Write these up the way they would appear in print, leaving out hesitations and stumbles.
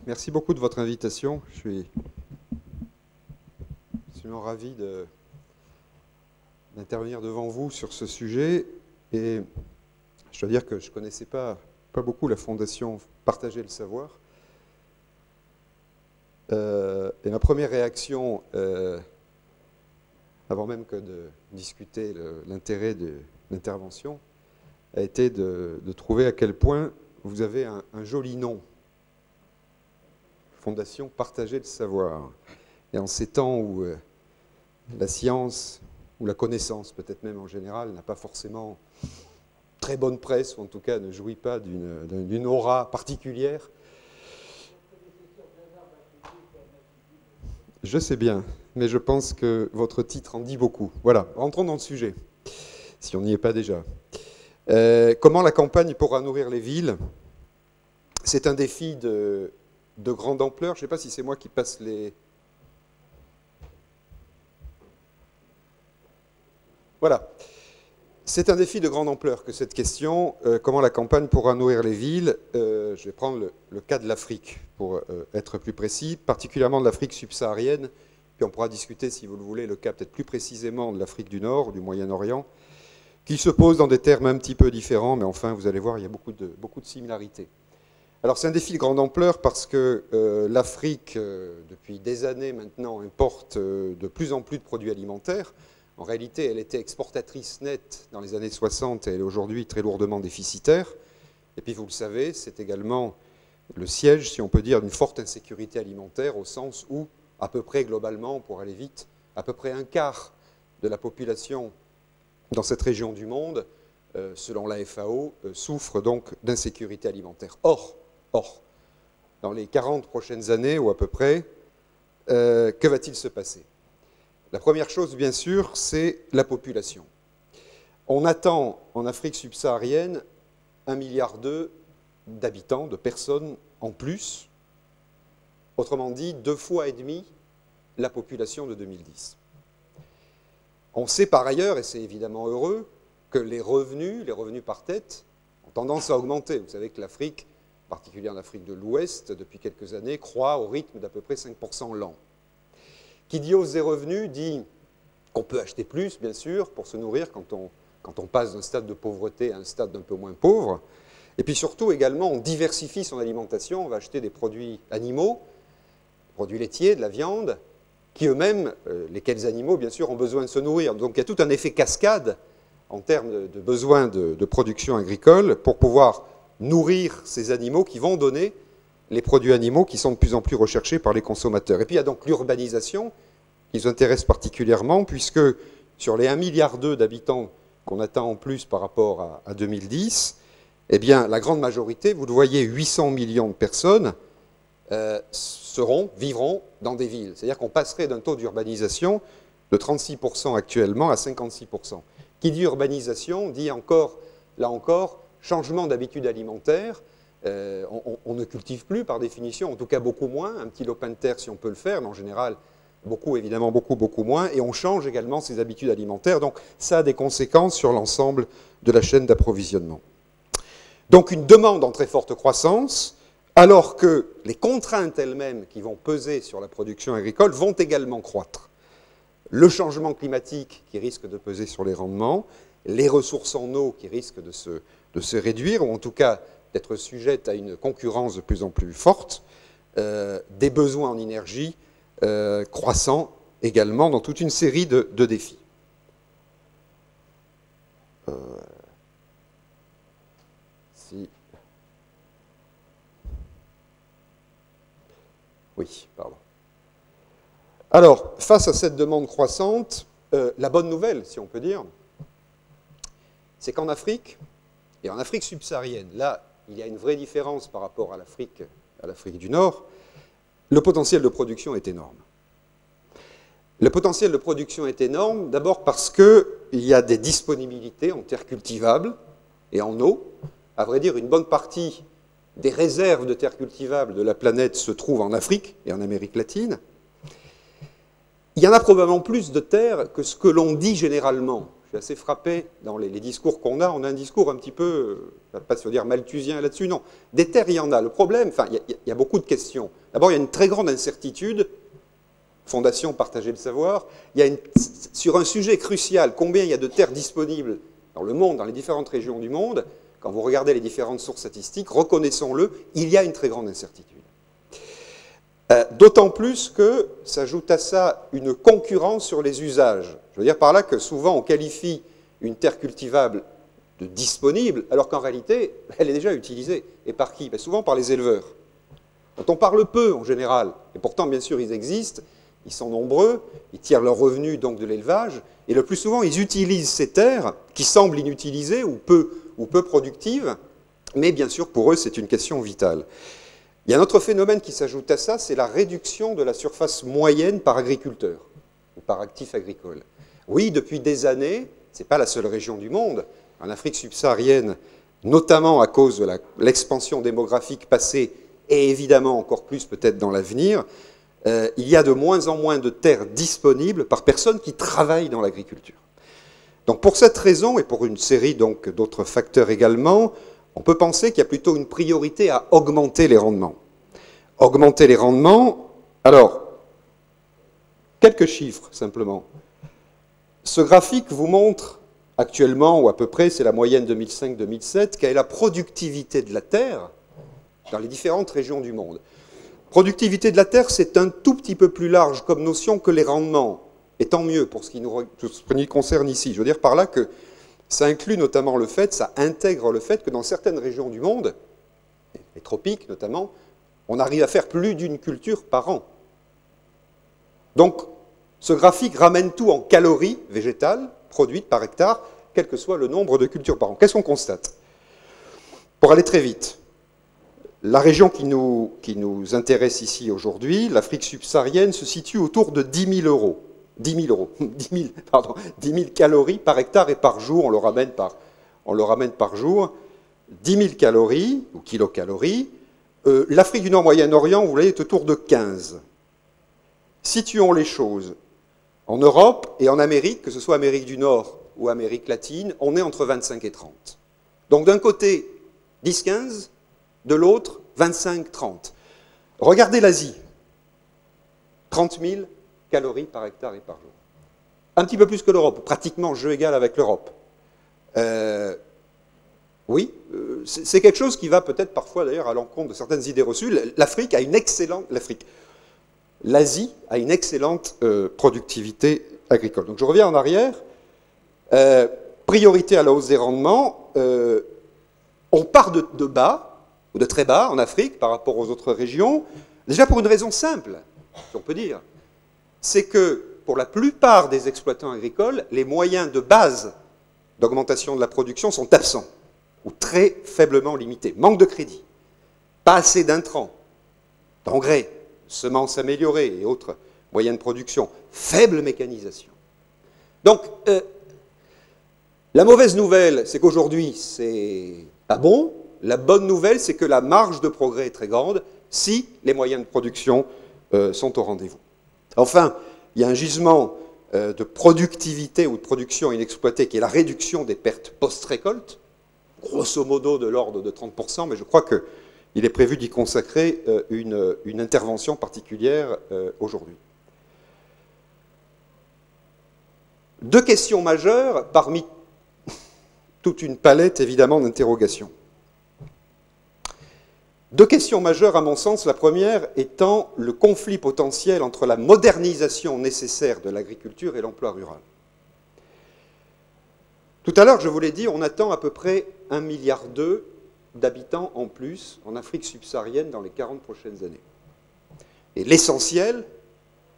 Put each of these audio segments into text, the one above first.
Merci beaucoup de votre invitation. Je suis absolument ravi d'intervenir devant vous sur ce sujet. Et je dois dire que je ne connaissais pas beaucoup la Fondation Partager le Savoir. Et ma première réaction, avant même que de discuter l'intérêt de l'intervention, a été de trouver à quel point vous avez un joli nom. Fondation Partager le Savoir. Et en ces temps où la science, ou la connaissance peut-être même en général, n'a pas forcément très bonne presse, ou en tout cas ne jouit pas d'une aura particulière. Je sais bien, mais je pense que votre titre en dit beaucoup. Voilà, rentrons dans le sujet, si on n'y est pas déjà. Comment la campagne pourra nourrir les villes? C'est un défi de grande ampleur. Je ne sais pas si c'est moi qui passe les... Voilà. C'est un défi de grande ampleur que cette question, comment la campagne pourra nourrir les villes. Je vais prendre le cas de l'Afrique, pour être plus précis, particulièrement de l'Afrique subsaharienne, puis on pourra discuter, si vous le voulez, le cas peut-être plus précisément de l'Afrique du Nord, du Moyen-Orient, qui se pose dans des termes un petit peu différents, mais enfin, vous allez voir, il y a beaucoup de similarités. Alors c'est un défi de grande ampleur parce que l'Afrique, depuis des années maintenant, importe de plus en plus de produits alimentaires. En réalité, elle était exportatrice nette dans les années 60 et elle est aujourd'hui très lourdement déficitaire. Et puis vous le savez, c'est également le siège, si on peut dire, d'une forte insécurité alimentaire au sens où, à peu près globalement, pour aller vite, à peu près un quart de la population dans cette région du monde, selon la FAO, souffre donc d'insécurité alimentaire. Or, dans les 40 prochaines années, ou à peu près, que va-t-il se passer? La première chose, bien sûr, c'est la population. On attend en Afrique subsaharienne 1,2 milliard d'habitants, de personnes en plus, autrement dit 2,5 fois la population de 2010. On sait par ailleurs, et c'est évidemment heureux, que les revenus par tête, ont tendance à augmenter. Vous savez que l'Afrique, en particulier en Afrique de l'Ouest, depuis quelques années, croît au rythme d'à peu près 5% l'an. Qui dit hausse des revenus dit qu'on peut acheter plus, bien sûr, pour se nourrir quand on passe d'un stade de pauvreté à un stade d'un peu moins pauvre. Et puis surtout, également, on diversifie son alimentation. On va acheter des produits animaux, des produits laitiers, de la viande, qui eux-mêmes, lesquels animaux, bien sûr, ont besoin de se nourrir. Donc il y a tout un effet cascade en termes de besoins de production agricole pour pouvoir nourrir ces animaux qui vont donner les produits animaux qui sont de plus en plus recherchés par les consommateurs. Et puis il y a donc l'urbanisation qui nous intéresse particulièrement, puisque sur les 1,2 milliard d'habitants qu'on attend en plus par rapport à 2010, eh bien, la grande majorité, vous le voyez, 800 millions de personnes vivront dans des villes. C'est-à-dire qu'on passerait d'un taux d'urbanisation de 36% actuellement à 56%. Qui dit urbanisation dit encore, là encore, changement d'habitude alimentaire. On ne cultive plus par définition, en tout cas beaucoup moins, un petit lopin de terre si on peut le faire, mais en général, évidemment beaucoup moins, et on change également ses habitudes alimentaires, donc ça a des conséquences sur l'ensemble de la chaîne d'approvisionnement. Donc une demande en très forte croissance, alors que les contraintes elles-mêmes qui vont peser sur la production agricole vont également croître. Le changement climatique qui risque de peser sur les rendements, les ressources en eau qui risquent de se réduire, ou en tout cas d'être sujette à une concurrence de plus en plus forte, des besoins en énergie croissants également dans toute une série de défis. Oui, pardon. Alors, face à cette demande croissante, la bonne nouvelle, si on peut dire, c'est qu'en Afrique, et en Afrique subsaharienne, là, il y a une vraie différence par rapport à l'Afrique du Nord, le potentiel de production est énorme. Le potentiel de production est énorme, d'abord parce qu'il y a des disponibilités en terres cultivables et en eau. À vrai dire, une bonne partie des réserves de terres cultivables de la planète se trouvent en Afrique et en Amérique latine. Il y en a probablement plus de terres que ce que l'on dit généralement. Je suis assez frappé dans les discours qu'on a. On a un discours un petit peu ne vais pas se dire malthusien là-dessus, non. Des terres, il y en a. Le problème, enfin, il y a beaucoup de questions. D'abord, il y a une très grande incertitude, Fondation Partager le Savoir, sur un sujet crucial, combien il y a de terres disponibles dans le monde, dans les différentes régions du monde, quand vous regardez les différentes sources statistiques, reconnaissons-le, il y a une très grande incertitude. D'autant plus que s'ajoute à ça une concurrence sur les usages. Je veux dire par là que souvent on qualifie une terre cultivable de disponible, alors qu'en réalité, elle est déjà utilisée. Et par qui? Souvent par les éleveurs, dont on parle peu en général. Et pourtant, bien sûr, ils existent, ils sont nombreux, ils tirent leurs revenus donc de l'élevage, et le plus souvent, ils utilisent ces terres qui semblent inutilisées ou peu productives, mais bien sûr, pour eux, c'est une question vitale. Il y a un autre phénomène qui s'ajoute à ça, c'est la réduction de la surface moyenne par agriculteur, ou par actif agricole. Oui, depuis des années, ce n'est pas la seule région du monde, en Afrique subsaharienne, notamment à cause de l'expansion démographique passée, et évidemment encore plus peut-être dans l'avenir, il y a de moins en moins de terres disponibles par personnes qui travaillent dans l'agriculture. Donc pour cette raison, et pour une série d'autres facteurs également, on peut penser qu'il y a plutôt une priorité à augmenter les rendements. Augmenter les rendements, alors, quelques chiffres simplement. Ce graphique vous montre actuellement, ou à peu près, c'est la moyenne 2005-2007, quelle est la productivité de la terre dans les différentes régions du monde. Productivité de la terre, c'est un tout petit peu plus large comme notion que les rendements, et tant mieux pour ce qui nous concerne ici. Je veux dire par là que ça inclut notamment le fait, ça intègre le fait que dans certaines régions du monde, les tropiques notamment, on arrive à faire plus d'une culture par an. Donc, ce graphique ramène tout en calories végétales produites par hectare, quel que soit le nombre de cultures par an. Qu'est-ce qu'on constate? Pour aller très vite, la région qui nous intéresse ici aujourd'hui, l'Afrique subsaharienne, se situe autour de 10 000 euros. 10 000 calories par hectare et par jour, on le ramène par jour. 10 000 calories, ou kilocalories. L'Afrique du Nord, Moyen-Orient, vous voyez, est autour de 15. Situons les choses. En Europe et en Amérique, que ce soit Amérique du Nord ou Amérique latine, on est entre 25 et 30. Donc d'un côté, 10-15, de l'autre, 25-30. Regardez l'Asie. 30 000 calories par hectare et par jour. Un petit peu plus que l'Europe, pratiquement jeu égal avec l'Europe. Oui, c'est quelque chose qui va peut-être parfois d'ailleurs à l'encontre de certaines idées reçues. L'Afrique a une excellente... L'Asie a une excellente productivité agricole. Donc je reviens en arrière. Priorité à la hausse des rendements. On part de bas, ou de très bas en Afrique par rapport aux autres régions, déjà pour une raison simple, si on peut dire. C'est que pour la plupart des exploitants agricoles, les moyens de base d'augmentation de la production sont absents, ou très faiblement limités. Manque de crédit, pas assez d'intrants, d'engrais, semences améliorées et autres moyens de production, faible mécanisation. Donc, la mauvaise nouvelle, c'est qu'aujourd'hui, c'est pas bon. La bonne nouvelle, c'est que la marge de progrès est très grande si les moyens de production sont au rendez-vous. Enfin, il y a un gisement de productivité ou de production inexploitée qui est la réduction des pertes post-récolte, grosso modo de l'ordre de 30%, mais je crois qu'il est prévu d'y consacrer une intervention particulière aujourd'hui. Deux questions majeures parmi toute une palette, évidemment, d'interrogations. Deux questions majeures, à mon sens, la première étant le conflit potentiel entre la modernisation nécessaire de l'agriculture et l'emploi rural. Tout à l'heure, je vous l'ai dit, on attend à peu près 1,2 milliard d'habitants en plus en Afrique subsaharienne dans les 40 prochaines années. Et l'essentiel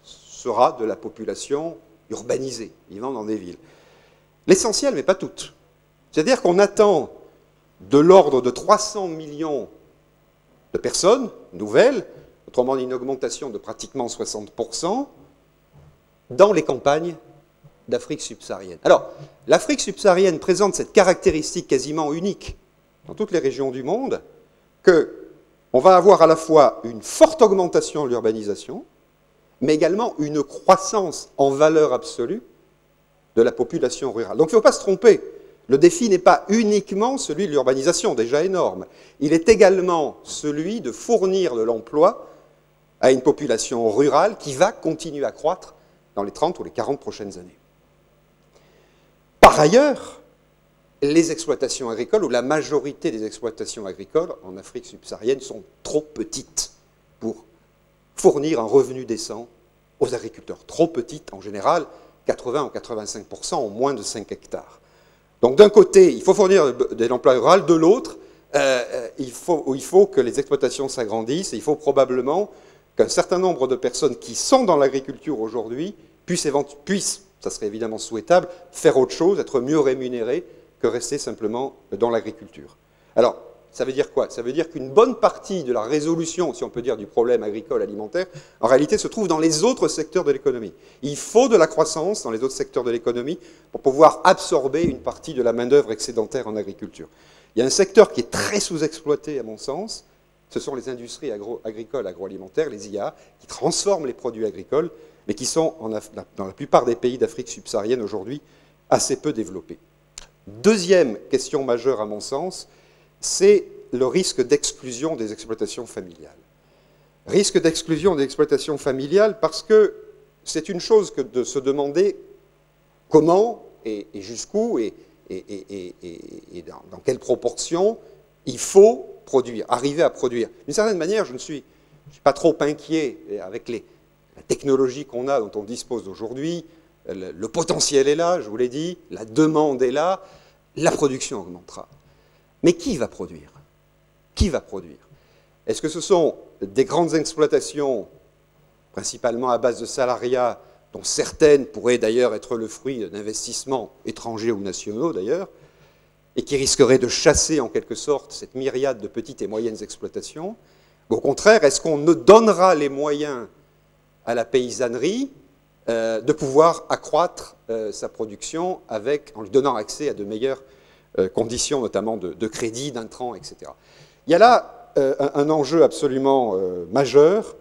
sera de la population urbanisée, vivant dans des villes. L'essentiel, mais pas toute. C'est-à-dire qu'on attend de l'ordre de 300 millions de personnes nouvelles, autrement dit une augmentation de pratiquement 60%, dans les campagnes d'Afrique subsaharienne. Alors, l'Afrique subsaharienne présente cette caractéristique quasiment unique dans toutes les régions du monde, qu'on va avoir à la fois une forte augmentation de l'urbanisation, mais également une croissance en valeur absolue de la population rurale. Donc il ne faut pas se tromper. le défi n'est pas uniquement celui de l'urbanisation, déjà énorme. Il est également celui de fournir de l'emploi à une population rurale qui va continuer à croître dans les 30 ou les 40 prochaines années. Par ailleurs, les exploitations agricoles, ou la majorité des exploitations agricoles en Afrique subsaharienne, sont trop petites pour fournir un revenu décent aux agriculteurs. Trop petites en général, 80 ou 85% ont moins de 5 hectares. Donc d'un côté, il faut fournir de l'emploi rural, de l'autre, il faut que les exploitations s'agrandissent, et il faut probablement qu'un certain nombre de personnes qui sont dans l'agriculture aujourd'hui puissent, ça serait évidemment souhaitable, faire autre chose, être mieux rémunérées que rester simplement dans l'agriculture. Alors, ça veut dire quoi? Ça veut dire qu'une bonne partie de la résolution, si on peut dire, du problème agricole alimentaire, en réalité se trouve dans les autres secteurs de l'économie. Il faut de la croissance dans les autres secteurs de l'économie pour pouvoir absorber une partie de la main-d'œuvre excédentaire en agriculture. Il y a un secteur qui est très sous-exploité, à mon sens, ce sont les industries agricoles, agroalimentaires, les IA, qui transforment les produits agricoles, mais qui sont, dans la plupart des pays d'Afrique subsaharienne aujourd'hui, assez peu développés. Deuxième question majeure, à mon sens, c'est le risque d'exclusion des exploitations familiales. Risque d'exclusion des exploitations familiales parce que c'est une chose que de se demander comment et jusqu'où et dans quelle proportion il faut produire, arriver à produire. D'une certaine manière, je ne suis pas trop inquiet avec la technologie qu'on a, dont on dispose aujourd'hui. Le potentiel est là, je vous l'ai dit, la demande est là, la production augmentera. Mais qui va produire? Qui va produire? Est-ce que ce sont des grandes exploitations, principalement à base de salariat, dont certaines pourraient d'ailleurs être le fruit d'investissements étrangers ou nationaux d'ailleurs, et qui risqueraient de chasser en quelque sorte cette myriade de petites et moyennes exploitations? Au contraire, est-ce qu'on ne donnera les moyens à la paysannerie de pouvoir accroître sa production en lui donnant accès à de meilleures conditions, notamment de crédit, d'intrants, etc. Il y a là un enjeu absolument majeur.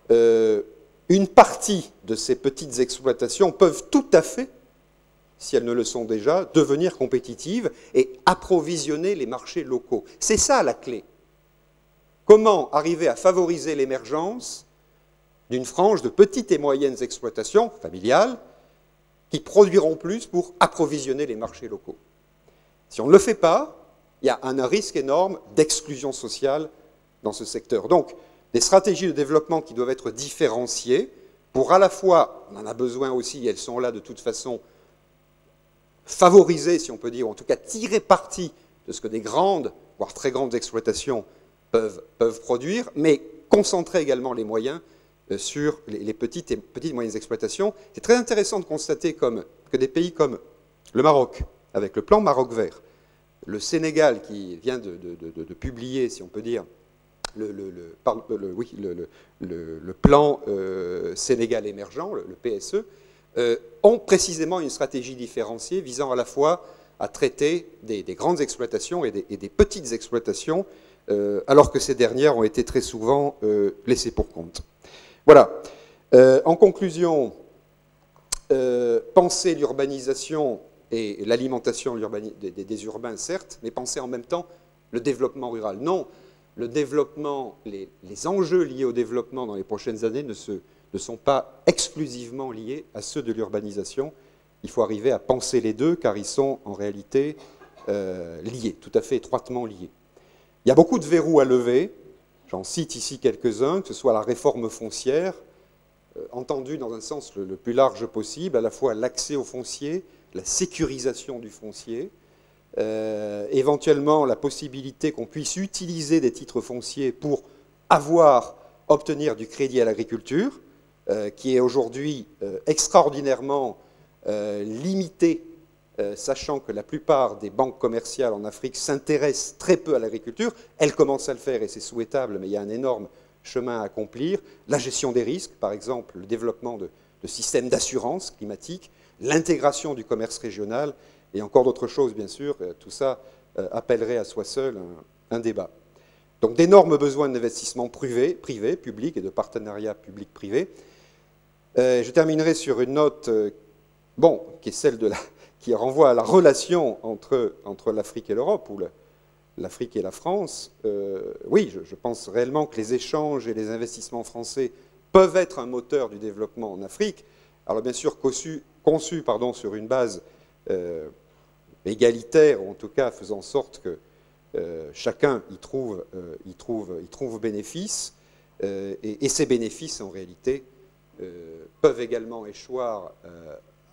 Une partie de ces petites exploitations peuvent tout à fait, si elles ne le sont déjà, devenir compétitives et approvisionner les marchés locaux. C'est ça la clé. Comment arriver à favoriser l'émergence d'une frange de petites et moyennes exploitations familiales qui produiront plus pour approvisionner les marchés locaux. Si on ne le fait pas, il y a un risque énorme d'exclusion sociale dans ce secteur. Donc, des stratégies de développement qui doivent être différenciées pour à la fois, on en a besoin aussi, elles sont là de toute façon, favoriser, si on peut dire, ou en tout cas tirer parti de ce que des grandes, voire très grandes exploitations peuvent produire, mais concentrer également les moyens sur les petites et moyennes exploitations. C'est très intéressant de constater que des pays comme le Maroc, avec le plan Maroc vert, le Sénégal qui vient de publier, si on peut dire, le plan Sénégal émergent, le PSE, ont précisément une stratégie différenciée visant à la fois à traiter des grandes exploitations et des petites exploitations, alors que ces dernières ont été très souvent laissées pour compte. Voilà. En conclusion, penser l'urbanisation et l'alimentation des urbains, certes, mais penser en même temps le développement rural. Non, le développement, les enjeux liés au développement dans les prochaines années ne sont pas exclusivement liés à ceux de l'urbanisation. Il faut arriver à penser les deux, car ils sont en réalité liés, tout à fait étroitement liés. Il y a beaucoup de verrous à lever. J'en cite ici quelques-uns, que ce soit la réforme foncière, entendue dans un sens le plus large possible, à la fois l'accès au foncier, la sécurisation du foncier, éventuellement la possibilité qu'on puisse utiliser des titres fonciers pour obtenir du crédit à l'agriculture, qui est aujourd'hui extraordinairement limité, sachant que la plupart des banques commerciales en Afrique s'intéressent très peu à l'agriculture. Elles commencent à le faire et c'est souhaitable, mais il y a un énorme chemin à accomplir. La gestion des risques, par exemple, le développement de systèmes d'assurance climatique, l'intégration du commerce régional et encore d'autres choses, bien sûr. Tout ça appellerait à soi seul un débat. Donc d'énormes besoins d'investissement privé, public et de partenariat public-privé. Je terminerai sur une note qui est celle qui renvoie à la relation entre l'Afrique et l'Europe, ou l'Afrique et la France, oui, je pense réellement que les échanges et les investissements français peuvent être un moteur du développement en Afrique. Alors bien sûr conçu sur une base égalitaire, ou en tout cas faisant en sorte que chacun y trouve bénéfice, et ces bénéfices en réalité peuvent également échoir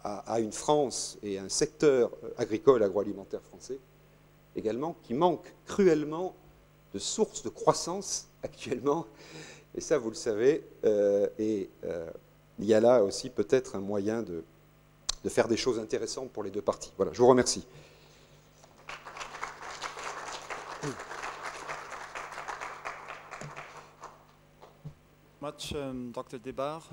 à une France et à un secteur agricole, agroalimentaire français également, qui manque cruellement de sources de croissance actuellement, et ça vous le savez, il y a là aussi peut-être un moyen de faire des choses intéressantes pour les deux parties. Voilà, je vous remercie. Much, Dr. Debar.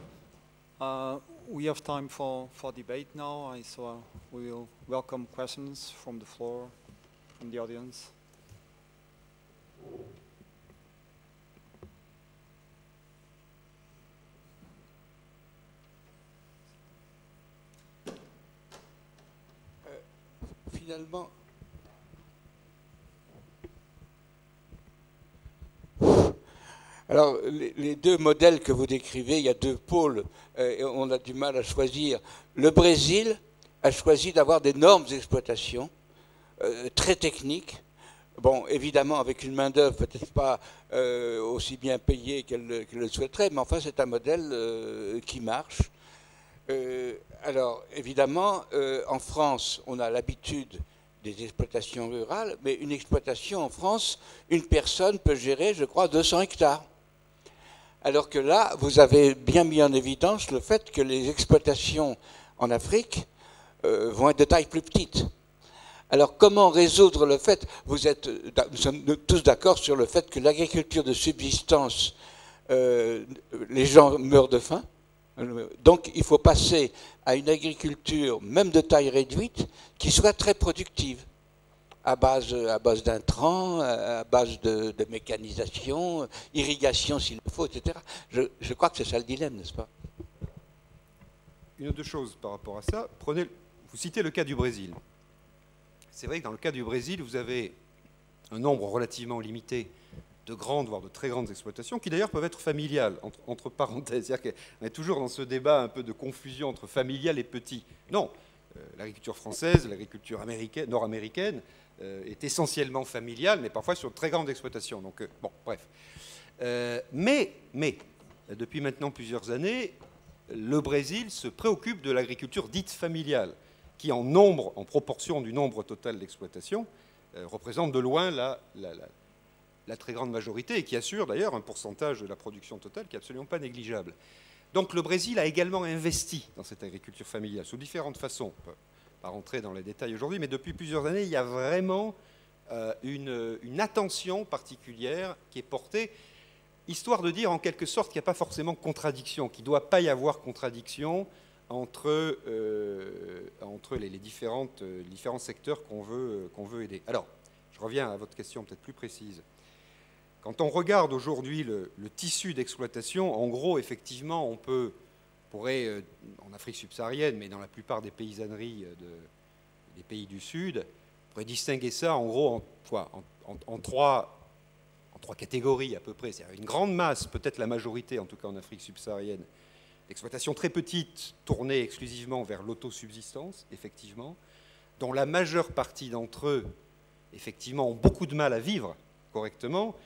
We have time for debate now, so we will welcome questions from the floor, from the audience. Finalement, alors les deux modèles que vous décrivez, il y a deux pôles, et on a du mal à choisir. Le Brésil a choisi d'avoir d'énormes exploitations, très techniques, bon, évidemment avec une main-d'œuvre peut-être pas aussi bien payée qu'elle le souhaiterait, mais enfin c'est un modèle qui marche. Alors, évidemment, en France, on a l'habitude des exploitations rurales, mais une exploitation en France, une personne peut gérer, je crois, 200 hectares. Alors que là, vous avez bien mis en évidence le fait que les exploitations en Afrique vont être de taille plus petite. Alors, comment résoudre le fait, nous sommes tous d'accord sur le fait que l'agriculture de subsistance, les gens meurent de faim. Donc il faut passer à une agriculture, même de taille réduite, qui soit très productive, à base d'intrants, à base de mécanisation, irrigation s'il le faut, etc. Je crois que c'est ça le dilemme, n'est-ce pas? Une autre chose par rapport à ça, vous citez le cas du Brésil. C'est vrai que dans le cas du Brésil, vous avez un nombre relativement limité de grandes, voire de très grandes exploitations, qui d'ailleurs peuvent être familiales, entre parenthèses. C'est-à-dire qu'on est toujours dans ce débat un peu de confusion entre familial et petit. Non, l'agriculture française, l'agriculture nord-américaine est essentiellement familiale, mais parfois sur de très grandes exploitations. Donc, bon, bref. Mais, depuis maintenant plusieurs années, le Brésil se préoccupe de l'agriculture dite familiale, qui en nombre, en proportion du nombre total d'exploitations, représente de loin la très grande majorité, et qui assure d'ailleurs un pourcentage de la production totale qui n'est absolument pas négligeable. Donc le Brésil a également investi dans cette agriculture familiale, sous différentes façons. On ne peut pas rentrer dans les détails aujourd'hui, mais depuis plusieurs années, il y a vraiment une attention particulière qui est portée, histoire de dire en quelque sorte qu'il n'y a pas forcément contradiction, qu'il ne doit pas y avoir contradiction entre les différents secteurs qu'on veut aider. Alors, je reviens à votre question peut-être plus précise. Quand on regarde aujourd'hui le tissu d'exploitation, en gros, effectivement, pourrait, en Afrique subsaharienne, mais dans la plupart des paysanneries des pays du Sud, on pourrait distinguer ça, en gros, en trois catégories à peu près. C'est-à-dire une grande masse, peut-être la majorité, en tout cas en Afrique subsaharienne, d'exploitations très petites, tournées exclusivement vers l'autosubsistance, effectivement, dont la majeure partie d'entre eux, effectivement, ont beaucoup de mal à vivre correctement.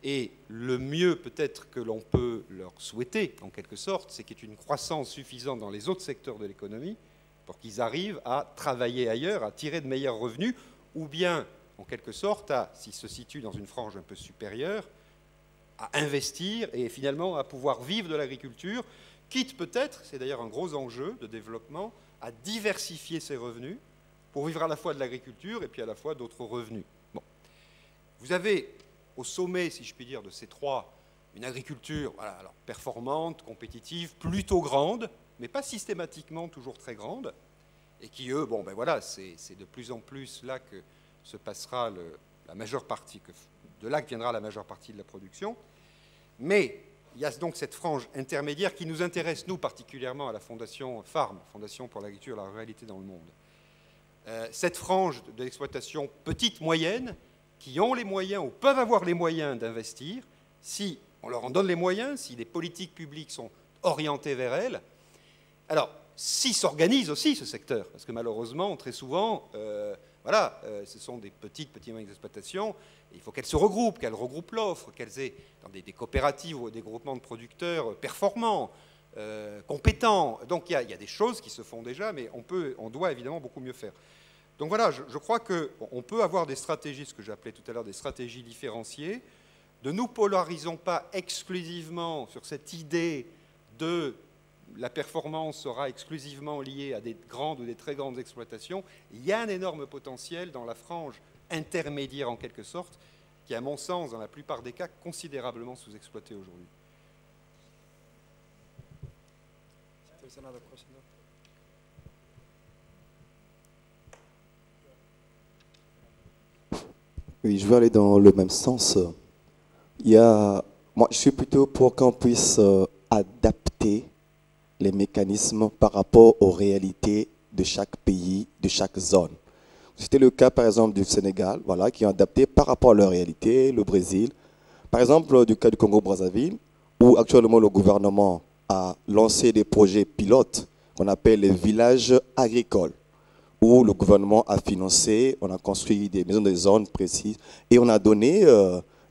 Et le mieux peut-être que l'on peut leur souhaiter, en quelque sorte, c'est qu'il y ait une croissance suffisante dans les autres secteurs de l'économie pour qu'ils arrivent à travailler ailleurs, à tirer de meilleurs revenus, ou bien, en quelque sorte, s'ils se situent dans une frange un peu supérieure, à investir et finalement à pouvoir vivre de l'agriculture, quitte peut-être, c'est d'ailleurs un gros enjeu de développement, à diversifier ses revenus pour vivre à la fois de l'agriculture et puis à la fois d'autres revenus. Bon. Vous avez au sommet, si je puis dire, de ces trois, une agriculture alors, performante, compétitive, plutôt grande, mais pas systématiquement toujours très grande, et qui, eux, bon, ben voilà, c'est de plus en plus là que se passera la majeure partie, de là que viendra la majeure partie de la production. Mais il y a donc cette frange intermédiaire qui nous intéresse, nous, particulièrement à la Fondation FARM, Fondation pour l'agriculture et la ruralité dans le monde. cette frange de l'exploitation petite, moyenne, qui ont les moyens ou peuvent avoir les moyens d'investir, si on leur en donne les moyens, si les politiques publiques sont orientées vers elles. Alors, si s'organise aussi ce secteur, parce que malheureusement, très souvent, ce sont des petites moyennes exploitations, il faut qu'elles se regroupent, qu'elles regroupent l'offre, qu'elles aient dans des coopératives ou des groupements de producteurs performants, compétents. Donc il y a des choses qui se font déjà, mais on doit évidemment beaucoup mieux faire. Donc voilà, je crois qu'on peut avoir des stratégies, ce que j'appelais tout à l'heure des stratégies différenciées. Ne nous polarisons pas exclusivement sur cette idée de la performance sera exclusivement liée à des grandes ou des très grandes exploitations. Il y a un énorme potentiel dans la frange intermédiaire en quelque sorte, qui est à mon sens, dans la plupart des cas, considérablement sous-exploitée aujourd'hui. Oui, je vais aller dans le même sens. Moi, je suis plutôt pour qu'on puisse adapter les mécanismes par rapport aux réalités de chaque pays, de chaque zone. C'était le cas, par exemple, du Sénégal, voilà, qui ont adapté par rapport à leur réalité, le Brésil. Par exemple, du cas du Congo-Brazzaville, où actuellement le gouvernement a lancé des projets pilotes qu'on appelle les villages agricoles, où le gouvernement a financé, on a construit des maisons de zones précises, et on a donné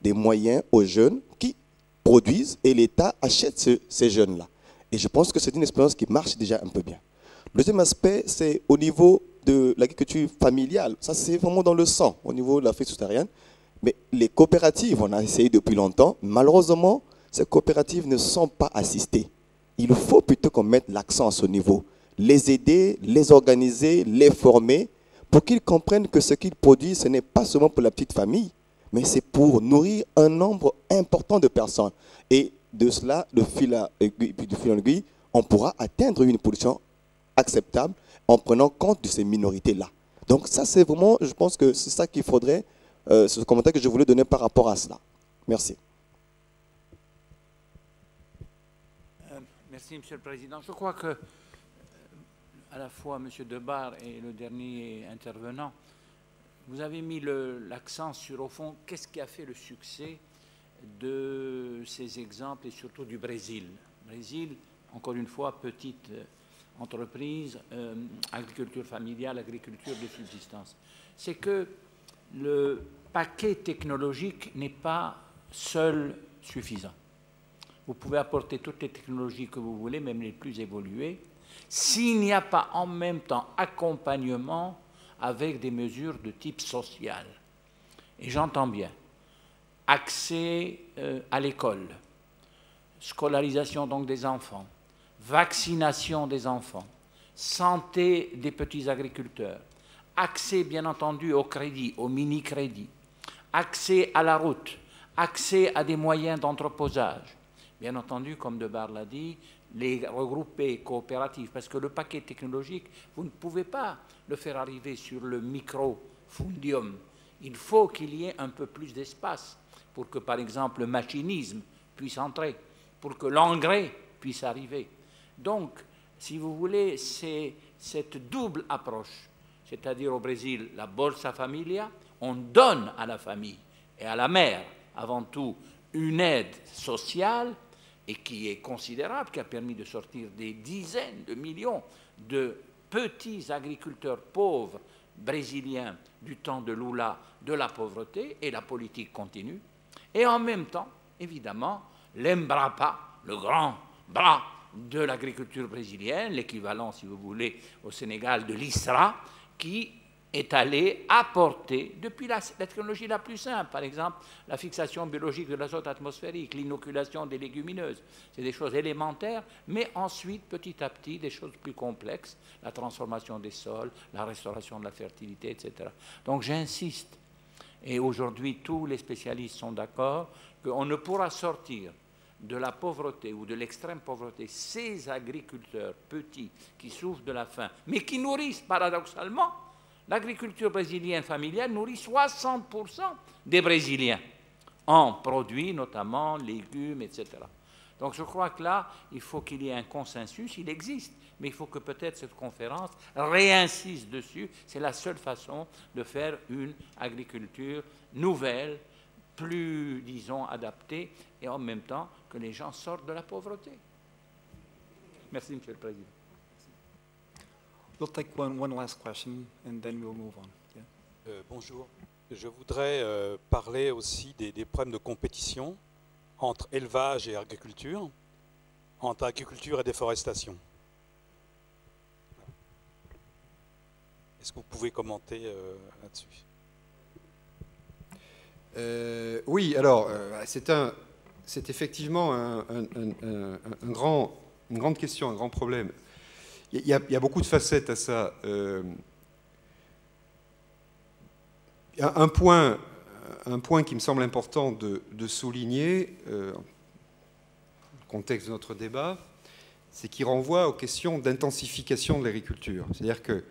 des moyens aux jeunes qui produisent, et l'État achète ces jeunes-là. Et je pense que c'est une expérience qui marche déjà un peu bien. Le deuxième aspect, c'est au niveau de l'agriculture familiale. Ça, c'est vraiment dans le sang, au niveau de l'Afrique subsaharienne. Mais les coopératives, on a essayé depuis longtemps. Malheureusement, ces coopératives ne sont pas assistées. Il faut plutôt qu'on mette l'accent à ce niveau. Les aider, les organiser, les former, pour qu'ils comprennent que ce qu'ils produisent, ce n'est pas seulement pour la petite famille, mais c'est pour nourrir un nombre important de personnes. Et de cela, de fil en aiguille, on pourra atteindre une production acceptable en prenant compte de ces minorités-là. Donc ça, c'est vraiment, je pense que c'est ça qu'il faudrait, ce commentaire que je voulais donner par rapport à cela. Merci. Merci, Monsieur le Président. Je crois que, à la fois M. Debar et le dernier intervenant, vous avez mis l'accent sur, au fond, qu'est-ce qui a fait le succès de ces exemples et surtout du Brésil. Brésil, encore une fois, petite entreprise, agriculture familiale, agriculture de subsistance. C'est que le paquet technologique n'est pas seul suffisant. Vous pouvez apporter toutes les technologies que vous voulez, même les plus évoluées, s'il n'y a pas en même temps accompagnement avec des mesures de type social. Et j'entends bien. Accès à l'école, scolarisation donc des enfants, vaccination des enfants, santé des petits agriculteurs, accès bien entendu au crédit, au mini-crédit, accès à la route, accès à des moyens d'entreposage. Bien entendu, comme Debar l'a dit, les regrouper coopératives, parce que le paquet technologique, vous ne pouvez pas le faire arriver sur le micro-fundium. Il faut qu'il y ait un peu plus d'espace pour que, par exemple, le machinisme puisse entrer, pour que l'engrais puisse arriver. Donc, si vous voulez, c'est cette double approche, c'est-à-dire au Brésil, la Bolsa Familia, on donne à la famille et à la mère, avant tout, une aide sociale et qui est considérable, qui a permis de sortir des dizaines de millions de petits agriculteurs pauvres brésiliens du temps de Lula de la pauvreté, et la politique continue. Et en même temps, évidemment, l'Embrapa, le grand bras de l'agriculture brésilienne, l'équivalent, si vous voulez, au Sénégal de l'ISRA, qui est allé apporter, depuis la technologie la plus simple, par exemple, la fixation biologique de l'azote atmosphérique, l'inoculation des légumineuses, c'est des choses élémentaires, mais ensuite, petit à petit, des choses plus complexes, la transformation des sols, la restauration de la fertilité, etc. Donc j'insiste, et aujourd'hui tous les spécialistes sont d'accord, qu'on ne pourra sortir de la pauvreté ou de l'extrême pauvreté ces agriculteurs petits qui souffrent de la faim, mais qui nourrissent paradoxalement. L'agriculture brésilienne familiale nourrit 60% des Brésiliens, en produits notamment, légumes, etc. Donc je crois que là, il faut qu'il y ait un consensus, il existe, mais il faut que peut-être cette conférence réinsiste dessus. C'est la seule façon de faire une agriculture nouvelle, plus, disons, adaptée, et en même temps que les gens sortent de la pauvreté. Merci, Monsieur le Président. We'll take one last question and then we'll move on. Yeah. Bonjour. Je voudrais parler aussi des problèmes de compétition entre élevage et agriculture, entre agriculture et déforestation. Est-ce que vous pouvez commenter là-dessus? Oui, alors, c'est effectivement une grande question, un grand problème. Il y a beaucoup de facettes à ça. Un point qui me semble important de souligner, dans le contexte de notre débat, c'est qu'il renvoie aux questions d'intensification de l'agriculture. C'est-à-dire que,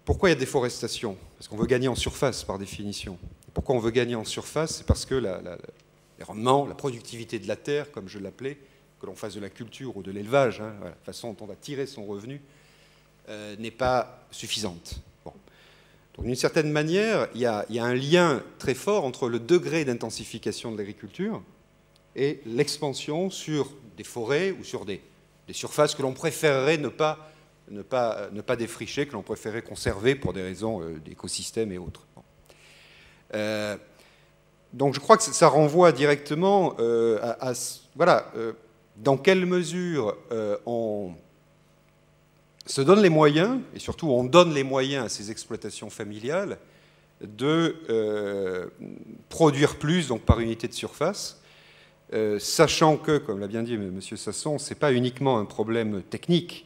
pourquoi il y a déforestation? Parce qu'on veut gagner en surface, par définition. Pourquoi on veut gagner en surface? C'est parce que les rendements, la productivité de la terre, comme je l'appelais, que l'on fasse de la culture ou de l'élevage, hein, voilà, la façon dont on va tirer son revenu, n'est pas suffisante. Bon. Donc d'une certaine manière, il y a un lien très fort entre le degré d'intensification de l'agriculture et l'expansion sur des forêts ou sur des surfaces que l'on préférerait ne pas défricher, que l'on préférerait conserver pour des raisons d'écosystème et autres. Bon. Donc je crois que ça renvoie directement voilà, dans quelle mesure on se donne les moyens, et surtout on donne les moyens à ces exploitations familiales de produire plus, donc par unité de surface, sachant que, comme l'a bien dit M. Sasson, ce n'est pas uniquement un problème technique,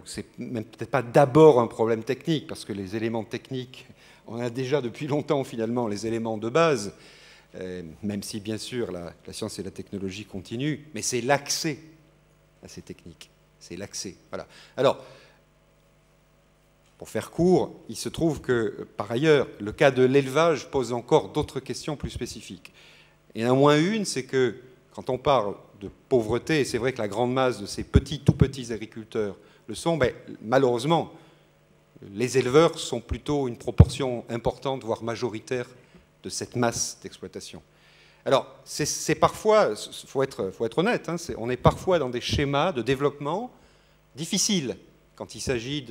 c'est même peut-être pas d'abord un problème technique, parce que les éléments techniques, on a déjà depuis longtemps finalement les éléments de base, même si bien sûr la science et la technologie continuent, mais c'est l'accès à ces techniques. C'est l'accès. Voilà. Alors, pour faire court, il se trouve que, par ailleurs, le cas de l'élevage pose encore d'autres questions plus spécifiques. Et en moins une, c'est que, quand on parle de pauvreté, et c'est vrai que la grande masse de ces tout petits agriculteurs le sont, ben, malheureusement, les éleveurs sont plutôt une proportion importante, voire majoritaire, de cette masse d'exploitation. Alors, c'est parfois, il faut être honnête, hein, on est parfois dans des schémas de développement difficiles quand il s'agit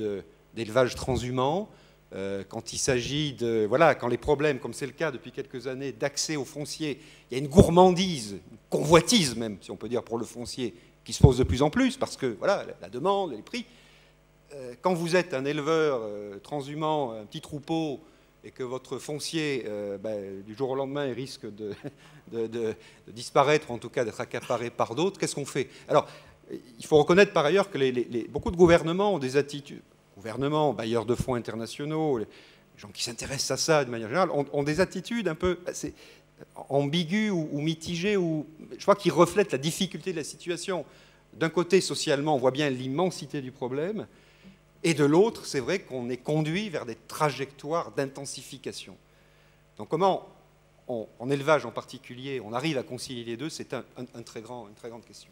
d'élevage transhumant, quand il s'agit de... Voilà, quand les problèmes, comme c'est le cas depuis quelques années, d'accès au foncier, il y a une gourmandise, une convoitise même, si on peut dire, pour le foncier, qui se pose de plus en plus, parce que, voilà, la demande, les prix. Quand vous êtes un éleveur transhumant, un petit troupeau, et que votre foncier, du jour au lendemain, il risque de disparaître, ou en tout cas d'être accaparé par d'autres, qu'est-ce qu'on fait? Alors, il faut reconnaître par ailleurs que beaucoup de gouvernements ont des attitudes, gouvernements, bailleurs de fonds internationaux, les gens qui s'intéressent à ça de manière générale, ont des attitudes un peu ambiguës ou mitigées, ou je crois qu'ils reflètent la difficulté de la situation. D'un côté, socialement, on voit bien l'immensité du problème, et de l'autre, c'est vrai qu'on est conduit vers des trajectoires d'intensification. Donc comment, en élevage en particulier, on arrive à concilier les deux, c'est une très grande question.